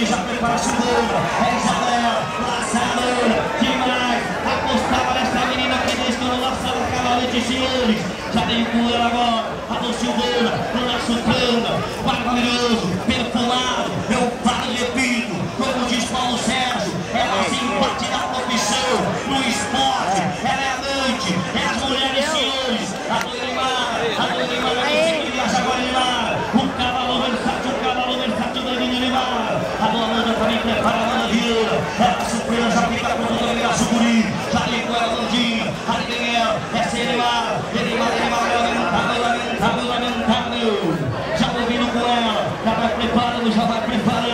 Ele já prepara a segunda. É Isabel, laçadora, demais. Apostava nessa menina que desceu, laçava a cavalo de senhores. Já veio com ela agora, a do Silveira, o nosso cana, maravilhoso, perfumado. Eu falo e repito, como diz Paulo Sérgio, ela se embate na profissão, no esporte, ela é amante, é as mulheres senhores. A do Neymar, agora Neymar, o cavalo versátil da linha Neymar. A do Amanda também prepara a Amanda Vieira. Ela surpresa, já fica com o Neymar Sucuri. Já ligou ela Landinha, ali vem ela, essa é Neymar, lamentável. Já ouvindo com ela, já vai preparando.